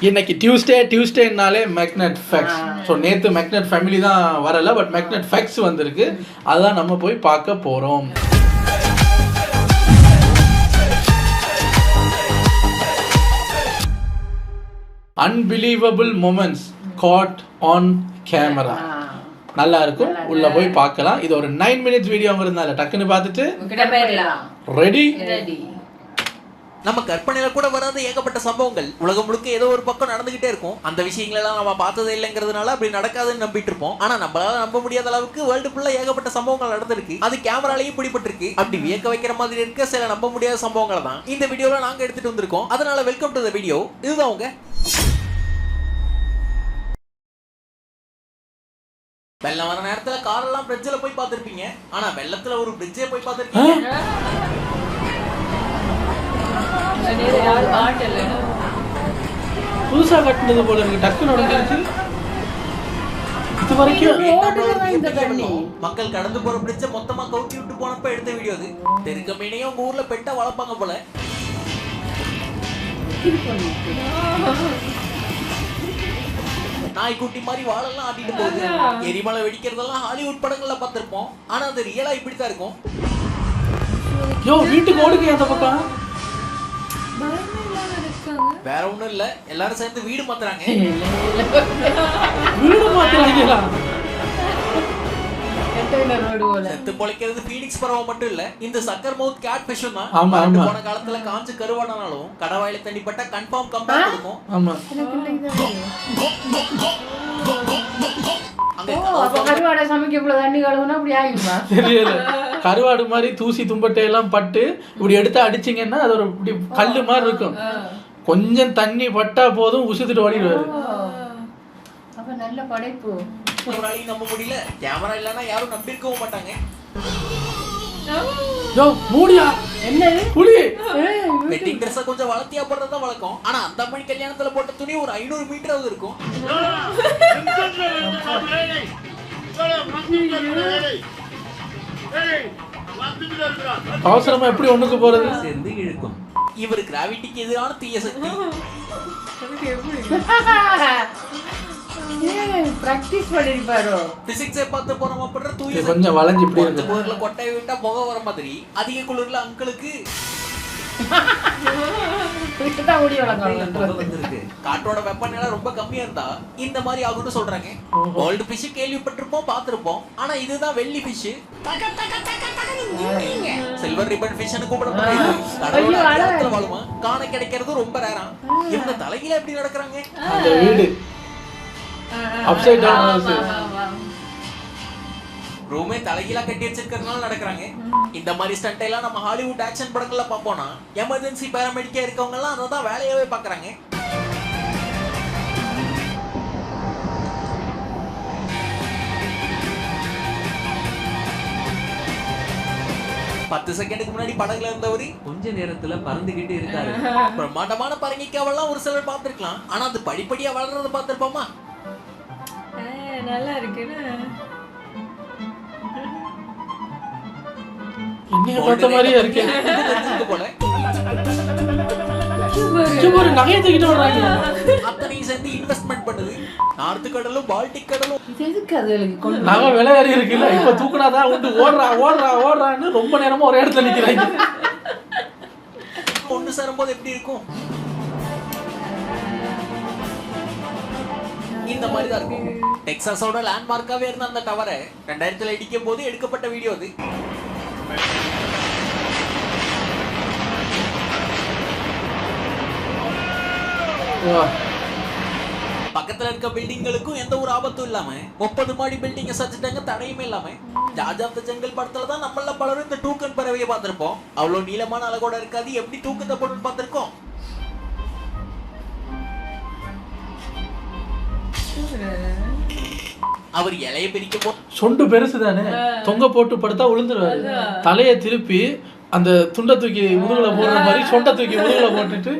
இன்னைக்கு டியூஸ்டேனாலே magnet facts. So நேற்று magnet family தான் வரல, பட் மேக்னெட் ஃபேக்ஸ் வந்திருக்கு. அதுதான் நம்ம போய் பார்க்க போகிறோம். Unbelievable moments caught on camera. நல்லா இருக்கும், உள்ள போய் பார்க்கலாம். இது ஒரு 9 minutes வீடியோங்கிறதுனால டக்குன்னு பார்த்துட்டு ரெடி. நம்ம கற்பனையில கூட வராத ஏகப்பட்ட சம்பவங்கள் உலகம் முழுக்க ஏதோ ஒரு பக்கம் நடந்துகிட்டே இருக்கும். அந்த விஷயங்கள் எல்லாம் நம்ம பார்த்ததே இல்லைங்கிறதுனால அப்படி நடக்காதுன்னு நம்பிட்டு இருப்போம். ஆனா நம்மளால நம்ப முடியாத அளவுக்கு வேர்ல்டு ஃபுல்லா ஏகப்பட்ட சம்பவங்கள் நடந்திருக்கு. அது கேமராலையும் பிடிபட்டிருக்கு. அப்படி வியக்க வைக்கிற மாதிரி இருக்க சில நம்ப முடியாத சம்பவங்கள் தான் இந்த வீடியோல நாங்க எடுத்துட்டு வந்திருக்கோம். அதனால வெல்கம் டு தி வீடியோ. இதுதான் உங்க வெள்ளம் வர நேரத்துல காரெல்லாம் பிரிட்ஜ்ல போய் பார்த்திருப்பீங்க. ஆனா வெள்ளத்துல ஒரு பிரிட்ஜே போய் பார்த்திருக்கீங்க. புதுசா கட்டினது போல இருக்கு, டக்குன்னு உடஞ்சிருச்சு. இது வரைக்கும் மக்கள் கடந்து போற பிரிட்ஜை மொத்தமா கவுத்தி விட்டு போனப்ப எடுத்த வீடியோ இது. தெருக்க மீனையும் உங்க ஊர்ல பெட்டா வளர்ப்பாங்க போல. நாய்க்குட்டி மாதிரி வாழெல்லாம் ஆட்டிட்டு போகுது. எரிமலை வெடிக்கிறதெல்லாம் ஹாலிவுட் படங்கள்ல பார்த்திருப்போம். ஆனா அது ரியலா இப்படித்தான் இருக்கும். வீட்டுக்கு ஓடுங்க அந்த பக்கம். வேற ஒண்ணும் இல்ல, எல்லாரும் சேர்ந்து வீடு மாத்துறாங்க. வீடு மாத்துறாங்களா? செத்து பொழைக்கிறது ஃபீனிக்ஸ் பறவை மட்டும் இல்ல, இந்த சக்கர் மவுத் கேட் ஃபிஷும் தான். போன காலத்துல காஞ்சு கருவானாலும் கடவாயில தண்ணிப்பட்ட கன்ஃபார்ம் கம்பேக் கொடுக்கும். ஆமா, கருவாடை சமைக்கக்குள்ள தண்ணி கழுவுனா அப்படி ஆகிடுமா? தெரியல. கருவாடு மாதிரி தூசி தும்பட்டை எல்லாம் பட்டு இப்படி எடுத்து அடிச்சிங்கன்னா அது ஒரு இப்படி கல்லு மாதிரி இருக்கும். கொஞ்சம் தண்ணி பட்டா போதும் உசுத்துட்டு ஓடிடுவாரு. அப்ப நல்ல படைப்பு. நம்ப முடியல, கேமரா இல்லனா யாரும் நம்பி இருக்கவும் மாட்டாங்க. மூடியா என்னது புலி? வெட்டிங் ட்ரெஸ் கொஞ்சம் வளர்த்தியா போடுறதா வழக்கம். ஆனா அந்த அம்மணி கல்யாணத்துல போட்ட துணி ஒரு 500 மீட்டராவது இருக்கும். அவசரமா எப்படி ஒண்ணுக்கு போறது? சேர்ந்து இழுக்கும். இவர் கிராவிட்டிக்கு எதிரான தீய சக்தி. பிராக்டீஸ் பண்ணிருப்பாரோ? பிசிக்ஸை பார்த்து போறோம் அப்படின்ற தூய கொஞ்சம் வளைஞ்சு இப்படி இருக்கு. ஊர்ல கொட்டையை விட்டா புகை வர மாதிரி அதிக குளிர்ல அங்கிளுக்கு காற்றோட வெப்பநிலை ரொம்ப கம்மியா இருந்தா இந்த மாதிரி ஆகும்னு சொல்றாங்க. கோல்டு ஃபிஷ் கேள்விப்பட்டிருப்போம், பார்த்திருப்போம். ஆனா இதுதான் வெள்ளி ஃபிஷ். சில்வர் ரிப்பன் ஃபிஷ்னு கூப்பிடப்படுது. கடலோட அடிவாரத்துல வாழுமா, காண கிடைக்கிறது ரொம்ப ரேரா. இவங்க தலைகீழ எப்படி நடக்கறாங்க? அந்த வீடு அப்சைட் டவுன் ரூமே தலைகீழா கட்டி வச்சிருக்கிறதுனால நடக்கிறாங்க. இந்த மாதிரி ஸ்டண்ட் எல்லாம் நம்ம ஹாலிவுட் ஆக்ஷன் படங்கள்ல பார்ப்போம்னா எமர்ஜென்சி பேராமெடிக்கா இருக்கவங்க எல்லாம் அதை தான் வேலையாவே பாக்குறாங்க. பத்து செகண்டுக்கு முன்னாடி படகுல இருந்தவரு கொஞ்ச நேரத்துல பறந்துகிட்டு இருக்காரு. பிரம்மாண்டமான பரங்கிக்காவெல்லாம் ஒரு சிலர் பார்த்திருக்கலாம். ஆனா அது படிப்படியா வளர்றத பார்த்திருப்போமா? நல்லா இருக்கு. என்னைய பார்த்த மாதிரியே இருக்கு போல. ஒரு நகையை தூக்கிட்டு வர்றாங்க. அத்தனையும் சேர்ந்து இன்வெஸ்ட்மெண்ட் பண்ணுது. நார்த் கடலும் பால்டிக் கடலும் நகை விலை ஏறி இருக்குல்ல, இப்ப தூக்குனாதான் உண்டு. ஓடுறான்னு ரொம்ப நேரமா ஒரே இடத்துல நிக்கிறாங்க. ஒண்ணு சேரும்போது எப்படி இருக்கும்? இந்த மாதிரி தான் இருக்கும். டெக்சாஸோட லேண்ட்மார்க்காவே இருந்த அந்த டவரை 2000 இடிக்கும் போது எடுக்கப்பட்ட வீடியோ அது. பக்கத்துல இருக்க பில்டிங்களுக்கும் எந்த ஒரு ஆபத்தும் இல்லாம 30 மாடி பில்டிங்க சச்சிட்டாங்க, தடையுமே இல்லாம. ஜார்ஜ் ஆஃப் தி ஜங்கல் படத்துல தான் நம்மள பலரும் இந்த டூக்கன் பறவையை பார்த்திருப்போம். அவ்வளவு நீளமான அழகோட இருக்காது, எப்படி தூக்கத்தை போட்டு பார்த்திருக்கோம். அவர் இலைய பிரிக்க போ சொண்டு பெருசு தானே, தொங்க போட்டு படுத்தா விழுந்துருவாரு. தலையை திருப்பி அந்த துண்டை தூக்கி முதுகுல போடுற மாதிரி சொண்டை தூக்கி முதுகுல போட்டுட்டு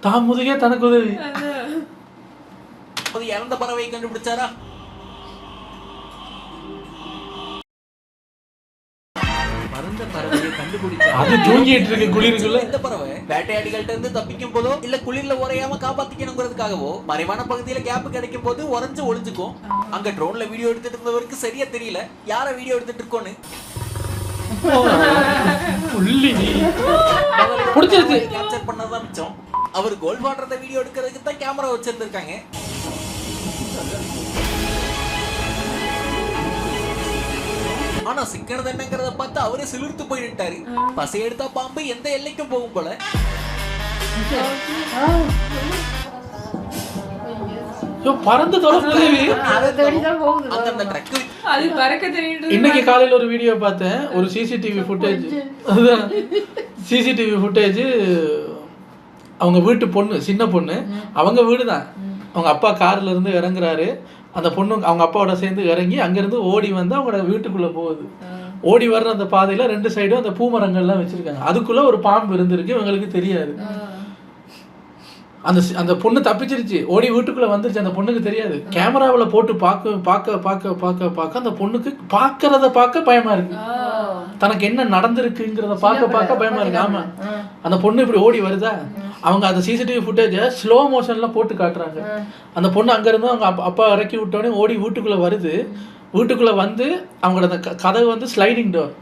தான் முதுகே தனக்கு உதவி. இறந்த பறவை கண்டுபிடிச்சாரா? பறந்த பறவையை கண்டுபிடிச்சா அது தூங்கிட்டு இருக்கு குளிருக்குள்ள. இந்த பறவை வேட்டையாடிகள்ட்ட இருந்து தப்பிக்கும் போதோ இல்ல குளிர்ல உறையாம காப்பாத்திக்கணுங்கிறதுக்காகவோ மறைவான பகுதியில கேப் கிடைக்கும் போது உறைஞ்சு ஒளிஞ்சுக்கும். அங்க ட்ரோன்ல வீடியோ எடுத்துட்டு இருந்தவருக்கு சரியா தெரியல யார வீடியோ எடுத்துட்டு இருக்கோன்னு. புள்ளி புடிச்சிருச்சு. கேப்சர் பண்ணதான் மிச்சம். அவர் கோல்ட் வாட்டர் வீடியோ எடுக்கிறதுக்கு தான் கேமரா வச்சிருந்திருக்காங்க. ஆனா சிக்கனது என்னங்கிறத பார்த்து அவரே சிலிர்த்து போய் நின்ட்டாரு. பசை எடுத்தா பாம்பு எந்த எல்லைக்கும் போகும் போல. பறந்து அந்த ட்ரக் அது பறக்க தெரியுது. இன்னைக்கு காலையில ஒரு வீடியோ பார்த்தேன். ஒரு சிசிடிவி ஃபுட்டேஜ். அதுதான் சிசிடிவி ஃபுட்டேஜ். அவங்க வீட்டு பொண்ணு, சின்ன பொண்ணு, அவங்க வீடு தான். அவங்க அப்பா கார்ல இருந்து இறங்குறாரு. அந்த பொண்ணு அவங்க அப்பாவோட சேர்ந்து இறங்கி அங்கிருந்து ஓடி வந்து அவங்களோட வீட்டுக்குள்ள போகுது. ஓடி வர்ற அந்த பாதையில 2 சைடும் அந்த பூமரங்கள்லாம் வச்சிருக்காங்க. அதுக்குள்ள ஒரு பாம்பு இருந்திருக்கு, இவங்களுக்கு தெரியாது. அந்த பொண்ணு தப்பிச்சிருச்சு, ஓடி வீட்டுக்குள்ள வந்துருச்சு. அந்த பொண்ணுக்கு தெரியாது. கேமராவில் போட்டு பார்க்க அந்த பொண்ணுக்கு பார்க்க பயமா இருக்கு. தனக்கு என்ன நடந்திருக்குங்கிறத பார்க்க பயமா இருக்கு. ஆமா, அந்த பொண்ணு இப்படி ஓடி வருதா, அவங்க அந்த சிசிடிவி ஃபுட்டேஜை ஸ்லோ மோஷன்ல போட்டு காட்டுறாங்க. அந்த பொண்ணு அங்கிருந்து அவங்க அப்பா இறக்கி விட்டோடனே ஓடி வீட்டுக்குள்ள வருது. வீட்டுக்குள்ள வந்து அவங்களோட அந்த கதவு வந்து ஸ்லைடிங் டோர்,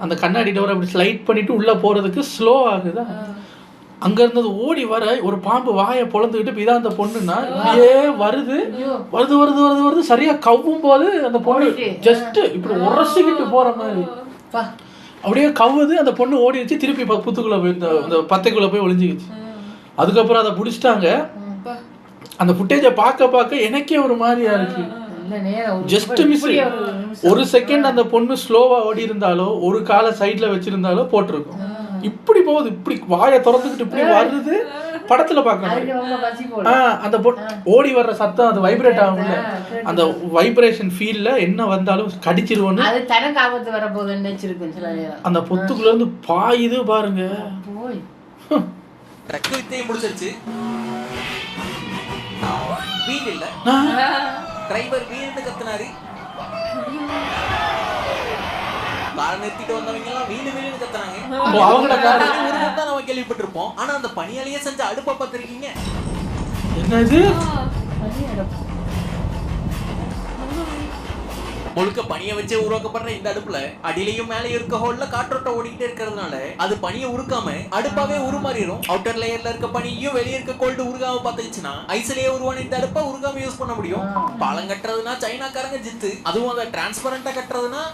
அந்த கண்ணாடி டோர் அப்படி ஸ்லைட் பண்ணிட்டு உள்ள போறதுக்கு ஸ்லோ ஆகுதா. அங்க இருந்தது ஓடி வர ஒரு பாம்பு வாயை பொழந்துக்கிட்டு இதான் அந்த பொண்ணுன்னா இப்படியே வருது சரியா கவ்வும் போது அந்த பொண்ணு ஜஸ்ட் இப்படி உரசிக்கிட்டு போற மாதிரி அப்படியே கவ்வுது. அந்த பொண்ணு ஓடிடுச்சு, திருப்பி புத்துக்குள்ள போய் இந்த பத்தைக்குள்ள போய் ஒளிஞ்சிக்கிச்சு. அதுக்கப்புறம் அதை பிடிச்சிட்டாங்க. அந்த ஃபுட்டேஜை பார்க்க எனக்கே ஒரு மாதிரியா இருக்கு. Just miss. ஒரு செகண்ட் அந்த பொண்ணு ஸ்லோவா ஓடி இருந்தாலோ ஒரு காலை சைட்ல வச்சிருந்தாலோ போட்டிருக்கும். இப்படி போகுது, இப்படி வாயை திறந்துக்கிட்டு இப்படி வருது. படத்துல பாக்கணும். அந்த ஓடி வர்ற சத்தம் அது வைப்ரேட் ஆகும்ல, அந்த வைப்ரேஷன் ஃபீல்ல என்ன வந்தாலும் கடிச்சிருவோன்னு அந்த பொத்துக்குள்ள இருந்து பாயுது பாருங்க. ட்ரக் வித்தையை முடிச்சிருச்சு. வீல் இல்ல, டிரைவர் வீல்னு கத்துனாரு. கார் நிறுத்திட்டு வந்தவங்க எல்லாம் வீலுன்னு கத்துனாங்க. அவங்கள கார் ஒரு தான் நம்ம கேள்விப்பட்டிருப்போம். ஆனா அந்த பணியாளியே செஞ்ச அடுப்பை பார்த்திருக்கீங்க? என்னது? முழுக்க பனியை வச்சே உருவாக்கப்படுற இந்த அடுப்புல அடியிலையும் மேலே இருக்க ஹோல்ல காற்றோட்டம் ஓடிக்கிட்டே இருக்கிறதுனால அது பனியை உருக்காம அடுப்பாவே உருமாறிடும். அவுட்டர் லேயர்ல இருக்க பனியும் வெளியே இருக்க கோல்டு உருகாம பார்த்துச்சுன்னா ஐஸ்லயே உருவான இந்த அடுப்பை உருகாம யூஸ் பண்ண முடியும். பாலம் கட்டுறதுன்னா சைனாக்காரங்க ஜித்து, அதுவும் அதை டிரான்ஸ்பரண்டா கட்டுறதுன்னா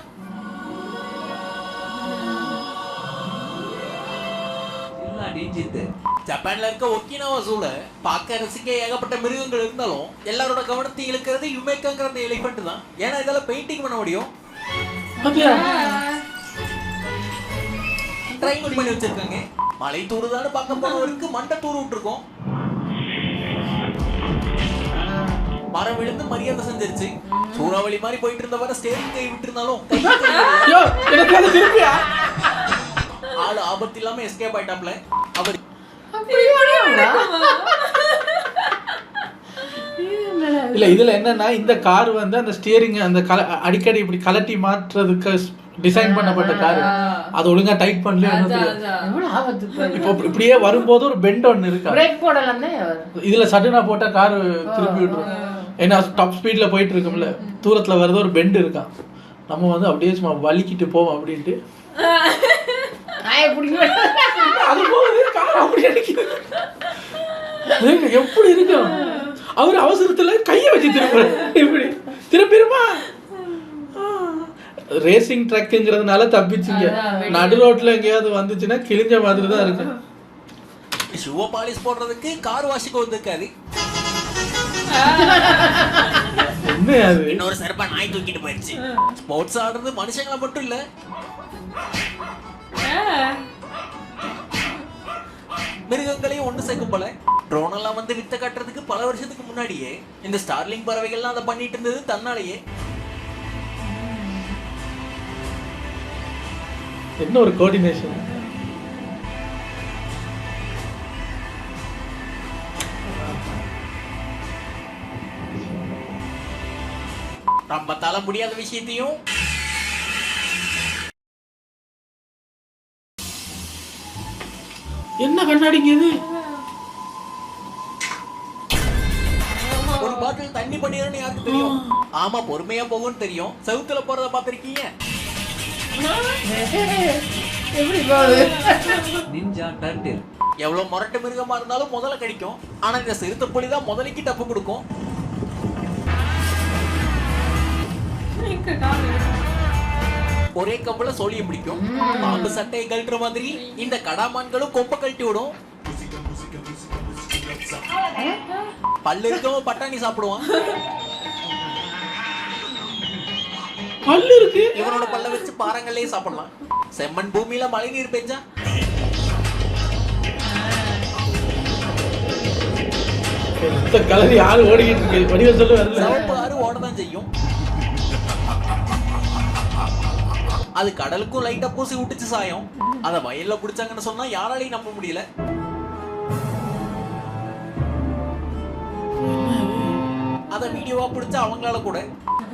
ஜப்பான்ல இருக்க ஒக்கினாவா ஜூல பார்க்க ரசிக்க ஏகப்பட்ட மிருகங்கள் இருந்தாலும் எல்லாரோட கவனத்தை இழுக்கிறது யுமேக்காங்கிற அந்த எலிஃபண்ட் தான். ஏன்னா இதெல்லாம் பெயிண்டிங் பண்ண முடியும். ட்ரைனிங் பண்ணி வச்சிருக்காங்க. மலை தூருதான்னு பார்க்க போனவருக்கு மண்டை தூரு விட்டுருக்கோம். மரம் விழுந்து மரியாதை செஞ்சிருச்சு. சூறாவளி மாதிரி போயிட்டு இருந்தவரை ஸ்டேரிங் கை விட்டு இருந்தாலும் ஆளு ஆபத்து இல்லாம எஸ்கேப் ஆயிட்டாப்ல. அவர் இல்ல இதுல என்னன்னா இந்த கார் வந்து அந்த ஸ்டியரிங் அந்த அடிக்கடி இப்படி கலட்டி மாற்றுறதுக்கு டிசைன் பண்ணப்பட்ட கார். அது ஒழுங்கா டைட் பண்ணல. இப்போ இப்படியே வரும்போது ஒரு பெண்ட் ஒன்னு இருக்கு. இதுல சடனா போட்டா கார் திருப்பி விட்டுரும். ஏன்னா டாப் ஸ்பீட்ல போயிட்டு இருக்கும்ல, தூரத்துல வருது ஒரு பெண்ட் இருக்கான். நம்ம வந்து அப்படியே சும்மா வலிக்கிட்டு போவோம் அப்படின்ட்டு எப்படி இருக்கும். அவர் அவசரத்துல கைய வச்சு திருப்பிடுமா. ரேசிங் ட்ரக்குங்கிறதுனால தப்பிச்சிங்க. நடு ரோட்ல எங்கேயாவது வந்துச்சுன்னா கிழிஞ்ச மாதிரி தான் இருக்கு. ஷூ பாலிஷ் போடுறதுக்கு கார் வாஷுக்கு வந்திருக்காரு. இன்னொரு சர்பா நாய் தூக்கிட்டு போயிடுச்சு. ஸ்போர்ட்ஸ் ஆடுறது மனுஷங்களை மட்டும் இல்ல, மிருகங்களையும் ஒண்ணு சேர்க்கும் போல. ட்ரோன் எல்லாம் வந்து வித்த காட்டுறதுக்கு பல வருஷத்துக்கு முன்னாடியே இந்த ஸ்டார்லிங் பறவைகள்லாம் அதை பண்ணிட்டு இருந்தது தன்னாலேயே. என்ன ஒரு கோஆர்டினேஷன். நம்மளால முடியாத விஷயத்தையும் என்ன கண்ணாடிங்க இது? ஒரு பாட்டில் தண்ணி பண்ணிடுறேன்னு யாருக்கு தெரியும்? ஆமா, பொறுமையா போகும்னு தெரியும். செவுத்துல போறத பாத்திருக்கீங்க? எப்படி போகுது? Ninja turtle. எவ்வளவு முரட்டு மிருகமா இருந்தாலும் முதல்ல கடிக்கும். ஆனா இந்த சிறுத்தை புலி தான் முதலைக்கு டப்பு கொடுக்கும். ஒரே கம்புல சோழிய பிடிக்கும். பாம்பு சட்டையை கழட்டுற மாதிரி இந்த கடாமான்களும் கொம்ப கழட்டி விடும். பல்லு இருக்கவன் பட்டாணி சாப்பிடுவான். பல்லு இருக்கு. இவனோட பல்ல வச்சு பாறாங்கல்லே சாப்பிடலாம். செம்மண் பூமியில மழை நீர் பெஞ்சா கலரி ஆறு ஓடிக்கிட்டு இருக்கு. வடிவ சொல்ல வரல. சிவப்பு ஆறு ஓடதான் செய்யும். அது கடலுக்கும் லைட்டா பூசி விட்டுச்சு சாயம். அத வயல்ல புடிச்சாங்கன்னு சொன்னா யாராலையும் நம்ப முடியல. அத வீடியோவா பிடிச்சா அவங்களால கூட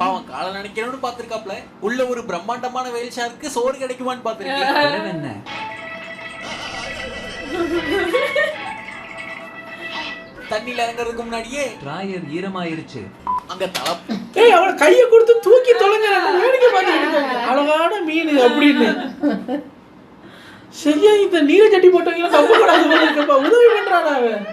பாவம் காலை நினைக்கணும்னு பாத்துருக்காப்ல. உள்ள ஒரு பிரம்மாண்டமான வெயில் ஷாருக்கு சோறு கிடைக்குமான்னு பாத்துருக்கேன். என்ன தண்ணியில இறங்குறதுக்கு முன்னாடியே டிராயர் ஈரமாயிருச்சு. அங்க தலை ஏய், அவனை கையை கொடுத்து தூக்கி தொலைங்க. வேடிக்கை பார்த்துக்கிட்டு இருக்காங்க. அழகான மீன் அப்படின்னு. சரியா இந்த நீல சட்டி போட்டவங்க நம்ப கூடாது போல இருக்கப்பா. உதவி பண்றானா அவன்?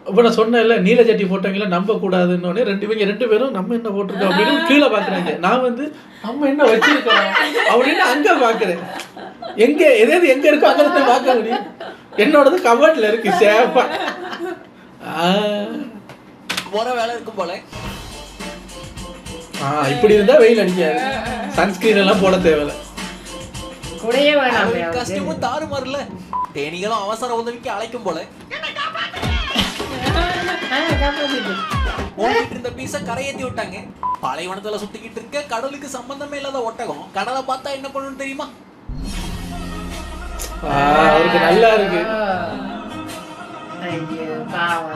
அப்ப நான் சொன்னேன்ல, நீல சட்டி போட்டவங்கள நம்ப கூடாதுன்னு. ரெண்டு பேரும் நம்ம என்ன போட்டிருக்கோம் அப்படின்னு கீழே பாக்குறாங்க. நான் வந்து நம்ம என்ன வச்சிருக்கோம் அப்படின்னு அங்க பாக்குறேன். எங்க எதாவது எங்க இருக்கோ அங்க போய் பார்க்க முடியும். என்னோடது கபோர்ட்ல இருக்கு சேஃபா. போற வேலை இருக்கும் போல. இப்படி இருந்தா வெயில் அடிக்காது. சன்ஸ்கிரீன் எல்லாம் போட தேவையில்ல. கூடயே வேணாம். கஸ்டமும் தாறுமாறுல. தேனிகளும் அவசர உதவிக்கு அழைக்கும் போல. ஓடிட்டு இருந்த பீஸ கரையேத்தி விட்டாங்க. பாலைவனத்துல சுத்திக்கிட்டு இருக்க கடலுக்கு சம்பந்தமே இல்லாத ஒட்டகம் கடலை பார்த்தா என்ன பண்ணணும் தெரியுமா? அவருக்கு நல்லா இருக்கு.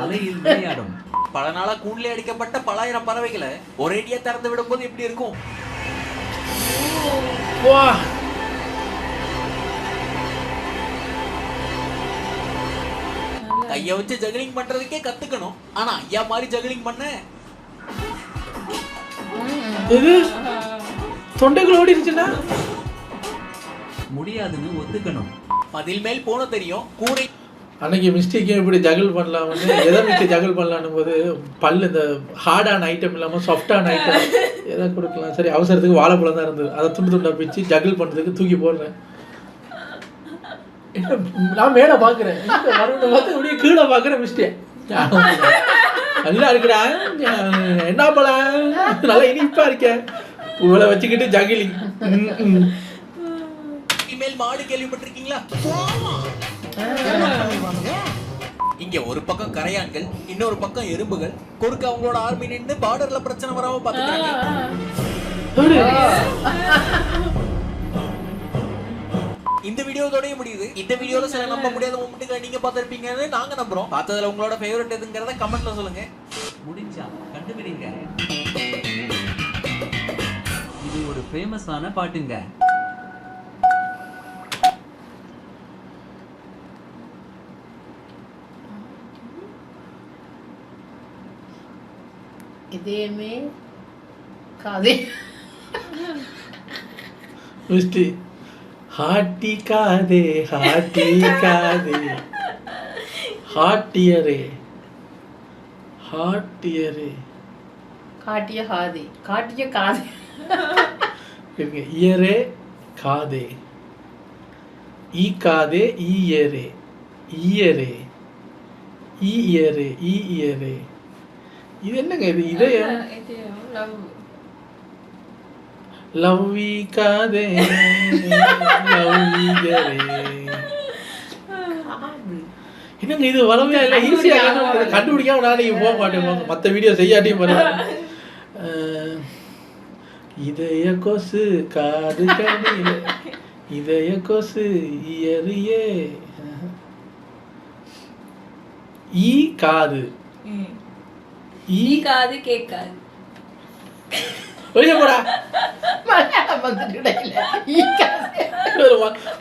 அலையில் விளையாடும். பல நாளா கூண்டிலே அடிக்கப்பட்ட பலாயிரம் பறவைகளை ஒரேடியா திறந்து விடும் போது எப்படி இருக்கும்? வா, கைய வச்சு ஜகிலிங் பண்றதுக்கே கத்துக்கணும். ஆனா ஐயா மாதிரி ஜகிலிங் பண்ண இது தொண்டைக்குள்ள ஓடிடுச்சுன்னா முடியாதுன்னு ஒத்துக்கணும். பதில் மேல் போன தெரியும். கூடை அன்னைக்கு மிஸ்டேக்கும் இப்படி ஜகிள் பண்ணலாம்னு எதை மிஸ்டேக் ஜகிள் பண்ணலான்னு போது பல்லு இந்த ஹார்டான ஐட்டம் இல்லாமல் சாஃப்டான ஐட்டம் எதை கொடுக்கலாம். சரி, அவசரத்துக்கு வாழைப்பழம் தான் இருந்தது. அதை துண்டு துண்டா பிச்சு ஜகிள் பண்ணுறதுக்கு தூக்கி போடுறேன். நான் மேலே பார்க்குறேன், வரணும் பார்த்து இப்படியே கீழே பார்க்குறேன். மிஸ்டேக் நல்லா இருக்கிறா. என்ன பழம் நல்லா இனிப்பா இருக்க. இவளை வச்சுக்கிட்டு ஜகிலிங். மேல் மாடு கேள்விப்பட்டிருக்கீங்களா? இங்க ஒரு பக்கம் கரையான்கள், இன்னொரு பக்கம் எறும்புகள். குறுக்க அவங்களோட ஆர்மி நின்று பார்டர்ல பிரச்சனை வராம பாத்துக்கிறாங்க. இந்த வீடியோவோடய முடியுது. இந்த வீடியோல சில நம்ப முடியாத மொமெண்ட்களை நீங்க பார்த்திருப்பீங்கன்னு நாங்க நம்புறோம். பார்த்ததுல உங்களோட ஃபேவரட் எதுங்கறத கமெண்ட்ல சொல்லுங்க. முடிஞ்சா கண்டுபிடிங்க. இது ஒரு ஃபேமஸான பாட்டுங்க. இதேமே காதே மிஸ்டி ஹாட்டி காதே ஹாட்டி காதே ஹாட்டியரே ஹாட்டியரே காட்டிய காதே காட்டிய காதே இருங்க. இயரே காதே ஈ காதே ஈயரே ஈயரே ஈயரே ஈயரே. இது என்னங்க இது? இதயம் லவ்வி காதே லவ்வியரே. என்னங்க இது வரவே இல்லை. ஈஸியா கண்டுபிடிக்காம நான் நீங்க போக மாட்டேன். மற்ற வீடியோ செய்யாட்டியும் பரவாயில்ல. இதய கொசு காது கடில இதய கொசு இயறியே. ஈ காது ஈ காது கேட்காது. வெளியே போடா. மலையாளம் வந்துட்டு இடையில ஈ காது.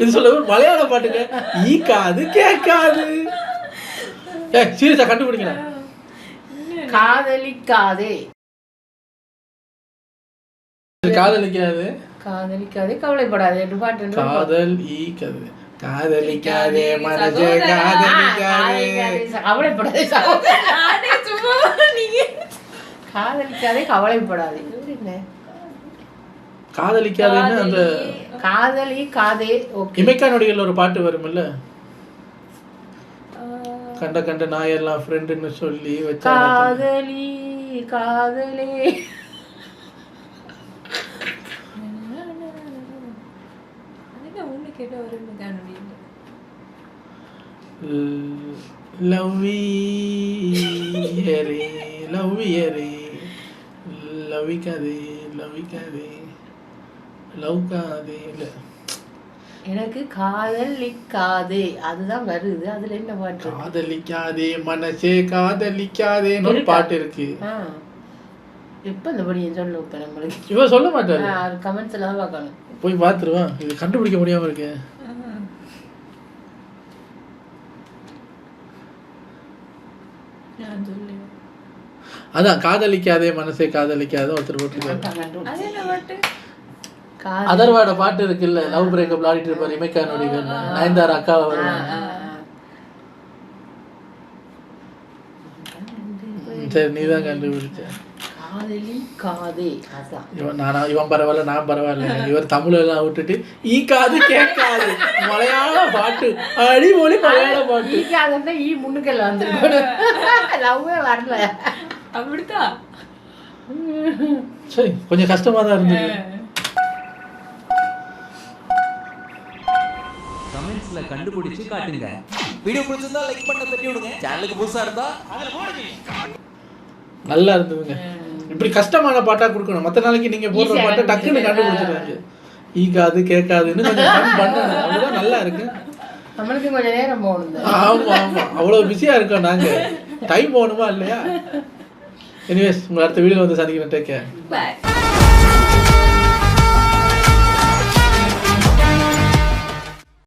இது சொல்ல மலையாள பாட்டுங்க. ஈ காது கேட்காது. சீரியஸா கண்டுபிடிக்கலாம். காதலிக்காதே. காதலிக்காது. காதலிக்காதே கவலைப்படாதே என்று பாட்டு. காதல் ஈ கது. காதலிக்காதே மனசே காதலிக்காதே. கவலைப்படாதே காதலிக்காதே கவலைப்படாதே. என்ன காதலிக்காதேன்னு அந்த காதலி காதே. ஓகே. இமைக்கா நொடிகள் ஒரு பாட்டு வரும்ல, கண்ட கண்ட நாயெல்லாம் ஃப்ரெண்டுன்னு சொல்லி வச்சா. காதலி காதலே. லவ்வியரே லவ்வியரே லவ்விக்காதே லவ்விக்காதே லவ்காதே. இல்லை எனக்கு காதலிக்காதே அதுதான் வருது. அதுல என்ன பாட்டு? காதலிக்காதே மனசே காதலிக்காதேன்னு ஒரு பாட்டு இருக்கு. எப்ப இந்த படி சொல்ல இப்ப நம்மளுக்கு இவ சொல்ல மாட்டாரு. கமெண்ட்ஸ்ல தான் பார்க்கணும். போய் பார்த்துருவான். இது கண்டுபிடிக்க முடியாம இருக்கு. அதான் காதலிக்காதே மனசே காதலிக்காதே ஒருத்தர் போட்டிருக்காரு. அதர்வாட பாட்டு இருக்குல்ல, லவ் பிரேக்கப் ஆடிட்டு இருப்பாரு இமைக்கா நொடிகள், நயன்தாரா அக்காவை வருவாங்க. சரி நீதான் கண்டுபிடிச்ச. காதலி காதே. அதான் இவன் பரவாயில்ல நான் பரவாயில்ல. இவர் தமிழ் எல்லாம் விட்டுட்டு ஈ காது கேட்காது மலையாள பாட்டு, அடிமொழி மலையாள பாட்டு. ஈ காதுன்னா ஈ முன்னுக்கெல்லாம் வந்துருக்கு. லவ்வே வரல. அப்படித்தான். சரி கொஞ்சம் கஷ்டமா தான் இருந்தது. கமெண்ட்ஸ்ல கண்டுபிடிச்சு காட்டுங்க. வீடியோ பிடிச்சிருந்தா லைக் பண்ண தட்டி விடுங்க. சேனலுக்கு புதுசா இருந்தா நல்லா இருந்ததுங்க. இப்படி கஷ்டமான பாட்டா கொடுக்கணும். மற்ற நாளைக்கு நீங்க போடுற பாட்டை டக்குன்னு கண்டுபிடிச்சிருவாங்க. ஈ காது கேட்காதுன்னு கொஞ்சம் ஃபன் பண்ணணும். அதுதான் நல்லா இருக்கு. நம்மளுக்கு கொஞ்சம் நேரம் போகணும். ஆமா ஆமா அவ்வளவு பிஸியா இருக்கோம் நாங்க. டைம் போகணுமா இல்லையா? எனிவேஸ் உங்களை அடுத்த வீடியோ வந்து சந்திக்கிறேன். Take care. Bye.